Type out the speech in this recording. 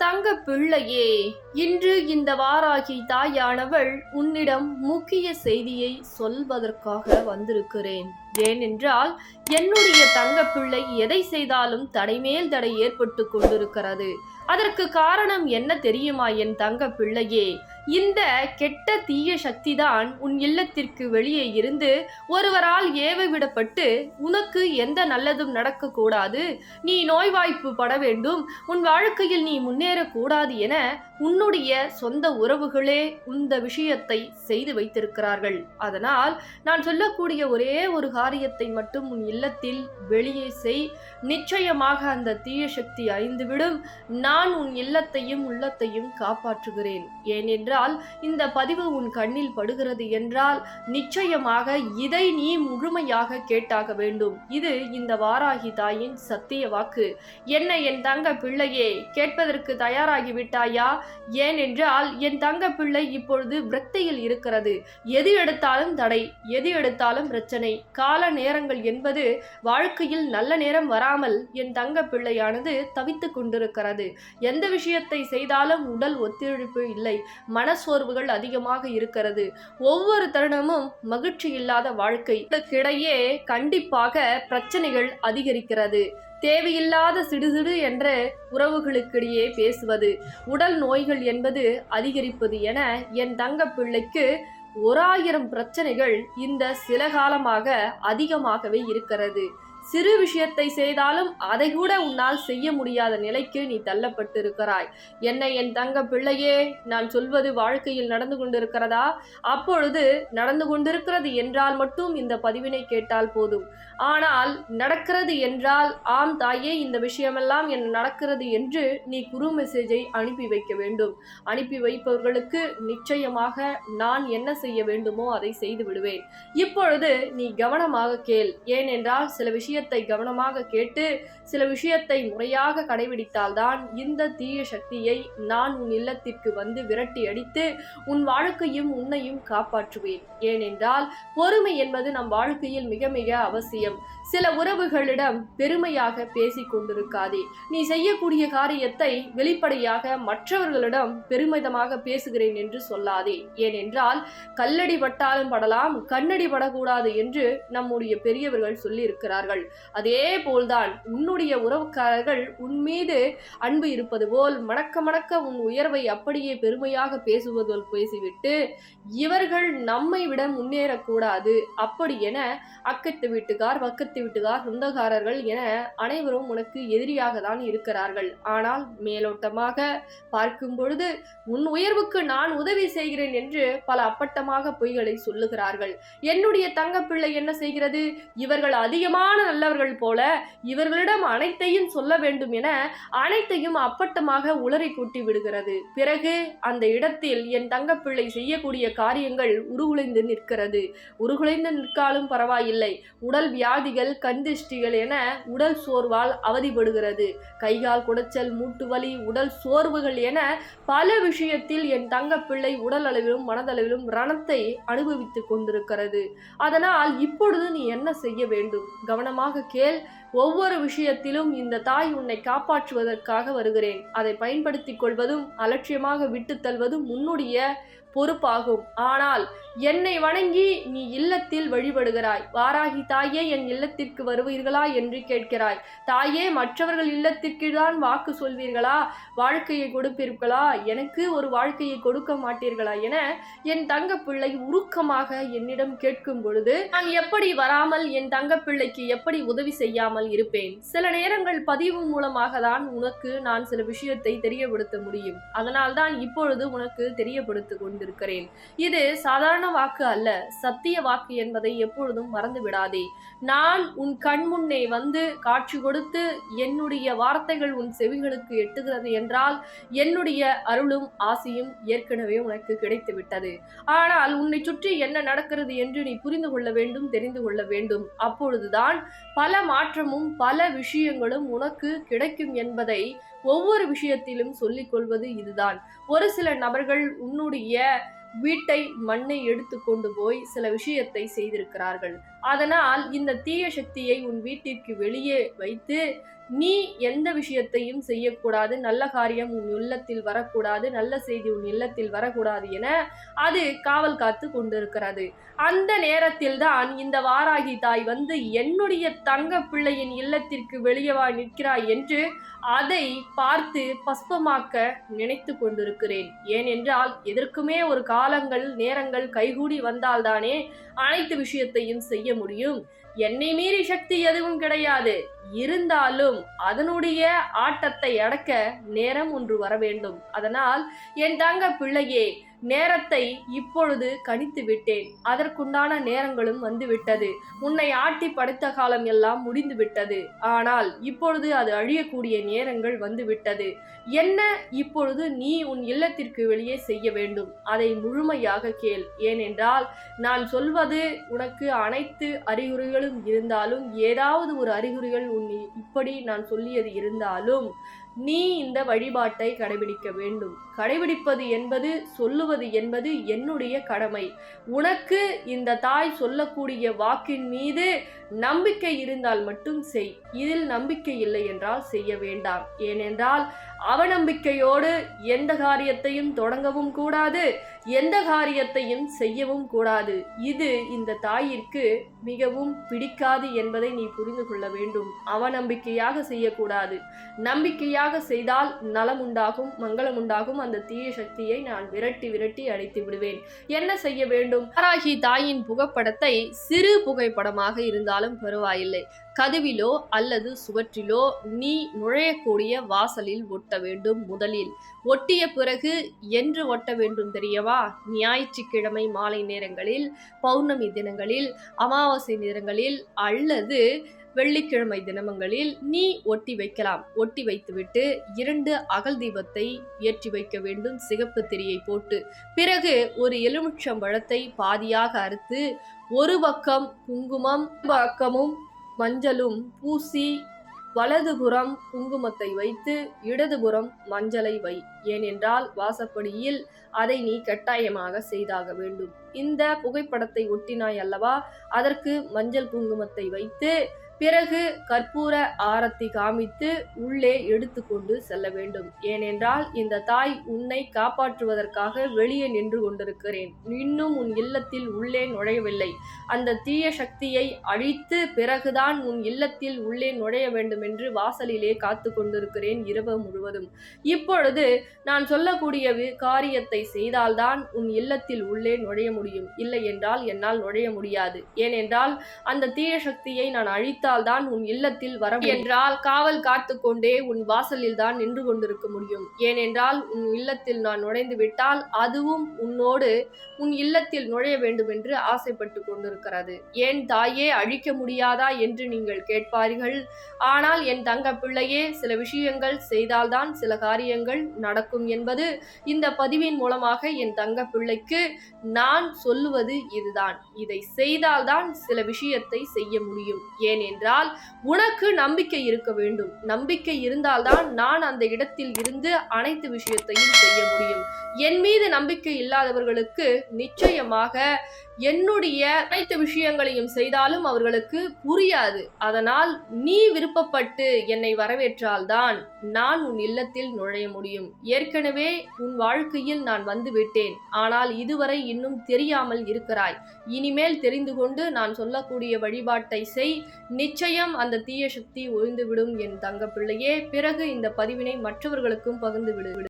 தங்க பிள்ளையே, இன்று இந்த வாராகி தாயானவள் உன்னிடம் முக்கிய செய்தியை சொல்வதற்காக வந்திருக்கிறேன். ஏனென்றால் என்னுடைய தங்க பிள்ளை எதை செய்தாலும் தடைமேல் தடை ஏற்பட்டு கொண்டிருக்கிறது. அதற்கு காரணம் என்ன தெரியுமா என் தங்க பிள்ளையே? இந்த கெட்ட தீய சக்திதான் உன் இல்லத்திற்கு வெளியே இருந்து ஒருவரால் ஏவ விடப்பட்டு உனக்கு எந்த நல்லதும் நடக்கக்கூடாது, நீ நோய்வாய்ப்பு பட வேண்டும், உன் வாழ்க்கையில் நீ முன்னேறக்கூடாது என உன்னுடைய சொந்த உறவுகளே இந்த விஷயத்தை செய்து வைத்திருக்கிறார்கள். அதனால் நான் சொல்லக்கூடிய ஒரே ஒரு காரியத்தை மட்டும் உன் இல்லத்தில் வெளியே செய். நிச்சயமாக அந்த தீய சக்தி அழிந்துவிடும். நான் உன் இல்லத்தையும் உள்ளத்தையும் காப்பாற்றுகிறேன். ஏனென்றால் இந்த பதிவு உன் கண்ணில் படுகிறது என்றால் நிச்சயமாக இதை நீ முழுமையாக கேட்டாக வேண்டும். இது இந்த வாராகி தாயின் சத்திய வாக்கு. என்ன என் தங்க பிள்ளையே, கேட்பதற்கு தயாராகி விட்டாயா? ஏனென்றால் என் தங்க பிள்ளை இப்பொழுது விரக்தியில் இருக்கிறது. எது எடுத்தாலும் தடை, எது எடுத்தாலும் பிரச்சனை. கால நேரங்கள் என்பது வாழ்க்கையில் நல்ல நேரம் வராமல் என் தங்க பிள்ளையானது தவித்துக் கொண்டிருக்கிறது. எந்த விஷயத்தை செய்தாலும் உடல் ஒத்துழைப்பு இல்லை, மனசோர்வுகள் அதிகமாக இருக்கிறது. ஒவ்வொரு தருணமும் மகிழ்ச்சி இல்லாத வாழ்க்கை. இதற்கிடையே கண்டிப்பாக பிரச்சனைகள் அதிகரிக்கிறது. தேவையில்லாத சிடுசிடு என்ற உறவுகளுக்கிடையே பேசுவது, உடல் நோய்கள் என்பது அதிகரிப்பது என என் தங்க பிள்ளைக்கு 1000 பிரச்சனைகள் இந்த சில காலமாக அதிகமாகவே இருக்கிறது. சிறு விஷயத்தை செய்தாலும் அதை கூட உன்னால் செய்ய முடியாத நிலைக்கு நீ தள்ளப்பட்டிருக்கிறாய். என்ன என் தங்க பிள்ளையே, நான் சொல்வது வாழ்க்கையில் நடந்து கொண்டிருக்கிறதா? அப்பொழுது நடந்து கொண்டிருக்கிறது என்றால் மட்டும் இந்த பதிவினை கேட்டால் போதும். ஆனால் நடக்கிறது என்றால், ஆம் தாயே, இந்த விஷயமெல்லாம் என்ன நடக்கிறது என்று நீ குறு மெசேஜை அனுப்பி வைக்க வேண்டும். அனுப்பி வைப்பவர்களுக்கு நிச்சயமாக நான் என்ன செய்ய வேண்டுமோ அதை செய்து விடுவேன். இப்பொழுது நீ கவனமாக கேள். ஏனென்றால் சில விஷயத்தை கவனமாக கேட்டு சில விஷயத்தை முறையாக கடைபிடித்தால்தான் இந்த தீய சக்தியை நான் உன் இல்லத்திற்கு வந்து விரட்டி அடித்து உன் வாழ்க்கையும் உன்னையும் காப்பாற்றுவேன். ஏனென்றால் பொறுமை என்பது நம் வாழ்க்கையில் மிக மிக அவசியம். சில உறவுகளிடம் பெருமையாக பேசிக் கொண்டிருக்காதே. நீ செய்யக்கூடிய காரியத்தை வெளிப்படையாக மற்றவர்களிடம் பெருமிதமாக பேசுகிறேன் என்று சொல்லாதே. ஏனென்றால் கல்லடி பட்டாலும் படலாம், கண்ணடி படக்கூடாது என்று நம்முடைய பெரியவர்கள் சொல்லி இருக்கிறார்கள். அதே போல்தான் உன்னுடைய உறவுக்காரர்கள் உன் மீது அன்பு இருப்பது போல் மணக்க மணக்க உன் உயர்வை அப்படியே பெருமையாக பேசுவதோல் பேசிவிட்டு இவர்கள் நம்மை விட முன்னேறக்கூடாது அப்படி என அக்கத்து வீட்டுக்கார், பக்கத்து வீட்டுக்கார், சொந்தக்காரர்கள் என அனைவரும் உனக்கு எதிரியாக தான் இருக்கிறார்கள். ஆனால் மேலோட்டமாக பார்க்கும் பொழுது உன் உயர்வுக்கு நான் உதவி செய்கிறேன் என்று பல அப்பட்டமாக பொய்களை சொல்லுகிறார்கள். என்னுடைய தங்கப்பிள்ளை என்ன செய்கிறது? இவர்கள் அதிகமான நல்லவர்கள் போல இவர்களிடம் அனைத்தையும் சொல்ல வேண்டும் என அனைத்தையும் அப்பட்டமாக உளறி கூட்டி விடுகிறது. பிறகு அந்த இடத்தில் என் தங்கப்பிள்ளை செய்யக்கூடிய காரியங்கள் உருகுலைந்து நிற்கிறது. உருகுலைந்து நிற்காலும் பரவாயில்லை, உடல் வியாதிகள், கண்திஷ்டிகள் என உடல் சோர்வால் அவதிப்படுகிறது. கைகால் குடைச்சல், மூட்டு வலி, உடல் சோர்வுகள் என பல விஷயத்தில் என் தங்கப்பிள்ளை உடல் அளவிலும் மனதளவிலும் ரணத்தை அனுபவித்துக் கொண்டிருக்கிறது. அதனால் இப்பொழுது நீ என்ன செய்ய வேண்டும்? கவனமாக கேள். ஒவ்வொரு விஷயத்திலும் இந்த தாய் உன்னை காப்பாற்றுவதற்காக வருகிறேன். அதை பயன்படுத்திக் கொள்வதும் அலட்சியமாக விட்டு தள்ளுவதும் உன்னுடைய பொறுப்பாகும். ஆனால் என்னை வணங்கி நீ இல்லத்தில் வழிபடுகிறாய். வாராகி தாயே, என் இல்லத்திற்கு வருவீர்களா என்று கேட்கிறாய். தாயே, மற்றவர்கள் இல்லத்திற்கு தான் வாக்கு சொல்வீர்களா? வாழ்க்கையை கொடுப்பீர்களா? எனக்கு ஒரு வாழ்க்கையை கொடுக்க மாட்டீர்களா என என் தங்க பிள்ளை உருக்கமாக என்னிடம் கேட்கும் பொழுது நான் எப்படி வராமல் என் தங்க பிள்ளைக்கு எப்படி உதவி செய்யாமல் இருப்பேன்? சில நேரங்கள் பதிவு மூலமாக தான் உனக்கு நான் சில விஷயத்தை தெரியப்படுத்த முடியும். அதனால் தான் இப்பொழுது உனக்கு தெரியப்படுத்த கொண்டிருக்கிறேன். இது சாதாரண வாக்கு அல்ல, சத்திய வாக்கு என்பதை எப்பொழுதும் மறந்து விடாதே. நான் உன் கண் முன்னே வந்து காட்சி கொடுத்து என்னுடைய வார்த்தைகள் உன் செவிகளுக்கு எட்டுகிறது என்றால் என்னுடைய அருளும் ஆசையும் ஏற்கனவே உனக்கு கிடைத்து விட்டது. ஆனால் உன்னை சுற்றி என்ன நடக்கிறது என்று நீ புரிந்து கொள்ள வேண்டும், தெரிந்து கொள்ள வேண்டும். அப்பொழுதுதான் பல மாற்றமும் பல விஷயங்களும் உனக்கு கிடைக்கும் என்பதை ஒவ்வொரு விஷயத்திலும் சொல்லிக் கொள்வது இதுதான். ஒரு சில நபர்கள் உன்னுடைய வீட்டை, மண்ணை எடுத்து கொண்டு போய் சில விஷயத்தை செய்திருக்கிறார்கள். அதனால் இந்த தீய சக்தியை உன் வீட்டிற்கு வெளியே வைத்து நீ எந்த விஷயத்தையும் செய்யக்கூடாது, நல்ல காரியம் உன் இல்லத்தில் வரக்கூடாது, நல்ல செய்தி உன் இல்லத்தில் வரக்கூடாது என அது காவல் காத்து கொண்டிருக்கிறது. அந்த நேரத்தில் தான் இந்த வாராகி தாய் வந்து என்னுடைய தங்க பிள்ளையின் இல்லத்திற்கு வெளியே வா நிற்கிறாய் என்று அதை பார்த்து பஸ்பமாக்க நினைத்து கொண்டிருக்கிறேன். ஏனென்றால் எதற்குமே ஒரு காலங்கள் நேரங்கள் கைகூடி வந்தால்தானே அனைத்து விஷயத்தையும் செய்ய முடியும். என்னை மீறி சக்தி எதுவும் கிடையாது. இருந்தாலும் அதனுடைய ஆட்டத்தை அடக்க நேரம் ஒன்று வர வேண்டும். அதனால் என் தங்க பிள்ளையே, நேரத்தை இப்பொழுது கணித்து விட்டேன். அதற்குண்டான நேரங்களும் வந்துவிட்டது. உன்னை ஆட்டி படைத்த காலம் எல்லாம் முடிந்து விட்டது. ஆனால் இப்பொழுது அது அழியக்கூடிய நேரங்கள் வந்துவிட்டது. என்ன இப்பொழுது நீ உன் இல்லத்திற்கு வெளியே செய்ய வேண்டும். அதை முழுமையாக கேள். ஏனென்றால் நான் சொல்வது உனக்கு அனைத்து அறிகுறிகளும் இருந்தாலும், ஏதாவது ஒரு அறிகுறிகள் இப்படி நான் சொல்லியது இருந்தாலும் நீ இந்த வழிபாட்டை கடைபிடிக்க வேண்டும். கடைபிடிப்பது என்பது, சொல்லுவது என்பது என்னுடைய கடமை. உனக்கு இந்த தாய் சொல்லக்கூடிய வாக்கின் மீது நம்பிக்கை இருந்தால் மட்டும் செய். இதில் நம்பிக்கை இல்லை என்றால் செய்ய வேண்டாம். ஏனென்றால் அவநம்பிக்கையோடு எந்த காரியத்தையும் தொடங்கவும் கூடாது, எந்த காரியத்தையும் செய்யவும் கூடாது. இது இந்த தாயிற்கு மிகவும் பிடிக்காது என்பதை நீ புரிந்து கொள்ள வேண்டும். அவநம்பிக்கையாக செய்யக்கூடாது. நம்பிக்கையாக செய்தால் நலம் உண்டாகும், மங்களம் உண்டாகும். அந்த தீய சக்தியை நான் விரட்டி விரட்டி அடித்து விடுவேன். என்ன செய்ய வேண்டும்? வாராகி தாயின் புகைப்படத்தை சிறு புகைப்படமாக இருந்தாலும் பரவாயில்லை, கதவிலோ அல்லது சுவற்றிலோ நீ நுழையக்கூடிய வாசலில் ஒட்ட வேண்டும். முதலில் ஒட்டிய பிறகு என்று ஒட்ட வேண்டும் தெரியுமா? ஞாயிற்றுக்கிழமை மாலை நேரங்களில், பௌர்ணமி தினங்களில், அமாவாசை நேரங்களில் அல்லது வெள்ளிக்கிழமை தினங்களில் நீ ஒட்டி வைக்கலாம். ஒட்டி வைத்துவிட்டு 2 அகல் தீபத்தை ஏற்றி வைக்க வேண்டும், சிகப்பு திரியை போட்டு. பிறகு ஒரு எலுமிச்சம்பழத்தை பாதியாக அறுத்து ஒரு பக்கம் குங்குமம், பக்கமும் மஞ்சளும் பூசி, வலதுபுறம் குங்குமத்தை வைத்து இடதுபுறம் மஞ்சளை வை. ஏனென்றால் வாசப்படியில் அதை நீ கட்டாயமாக செய்தாக வேண்டும். இந்த புகைப்படத்தை ஒட்டினாய் அல்லவா, அதற்கு மஞ்சள் குங்குமத்தை வைத்து பிறகு கற்பூர ஆரத்தி காமித்து உள்ளே எடுத்து கொண்டு செல்ல வேண்டும். ஏனென்றால் இந்த தாய் உன்னை காப்பாற்றுவதற்காக வெளியே நின்று கொண்டிருக்கிறேன். இன்னும் உன் இல்லத்தில் உள்ளே நுழையவில்லை. அந்த தீய சக்தியை அழித்து பிறகுதான் உன் இல்லத்தில் உள்ளே நுழைய வேண்டும் என்று வாசலிலே காத்து கொண்டிருக்கிறேன் இரவு முழுவதும். இப்பொழுது நான் சொல்லக்கூடிய காரியத்தை செய்தால்தான் உன் இல்லத்தில் உள்ளே நுழைய முடியும். இல்லை என்றால் என்னால் நுழைய முடியாது. ஏனென்றால் அந்த தீய சக்தியை நான் அழித்தால்தான் உன் இல்லத்தில் வர என்றால் காவல் காத்து கொண்டே உன் வாசலில் தான் நின்று கொண்டிருக்க முடியும். ஏனென்றால் உன் இல்லத்தில் நான் நுழைந்து விட்டால் அதுவும் உன்னோடு உன் இல்லத்தில் நுழைய வேண்டும் என்று ஆசைப்பட்டு கொண்டிருக்கிறது. ஏன் தாயே, அழிக்க முடியாதா என்று நீங்கள் கேட்பார்கள். ஆனால் என் தங்க பிள்ளையே, சில விஷயங்கள் செய்தால்தான் சில காரியங்கள் நடக்கும் என்பது இந்த பதிவின் மூலமாக என் தங்க பிள்ளைக்கு நான் சொல்லுவது இதுதான். இதை செய்தால்தான் சில விஷயத்தை செய்ய முடியும். ஏனென்றால் உனக்கு நம்பிக்கை இருக்க வேண்டும். நம்பிக்கை இருந்தால்தான் நான் அந்த இடத்தில் இருந்து அனைத்து விஷயத்தையும் செய்ய முடியும். என் மீது நம்பிக்கை இல்லாதவர்களுக்கு நிச்சயமாக என்னுடைய அனைத்து விஷயங்களையும் செய்தாலும் அவர்களுக்கு புரியாது. அதனால் நீ விருப்பப்பட்டு என்னை வரவேற்றால்தான் நான் உன் இல்லத்தில் நுழைய முடியும். ஏற்கனவே உன் வாழ்க்கையில் நான் வந்து விட்டேன். ஆனால் இதுவரை இன்னும் தெரியாமல் இருக்கிறாய். இனிமேல் தெரிந்து கொண்டு நான் சொல்லக்கூடிய வழிபாட்டை செய். நிச்சயம் அந்த தீய சக்தி ஒழிந்துவிடும் என் தங்க பிள்ளையே. பிறகு இந்த பதிவினை மற்றவர்களுக்கும் பகிர்ந்து விடு.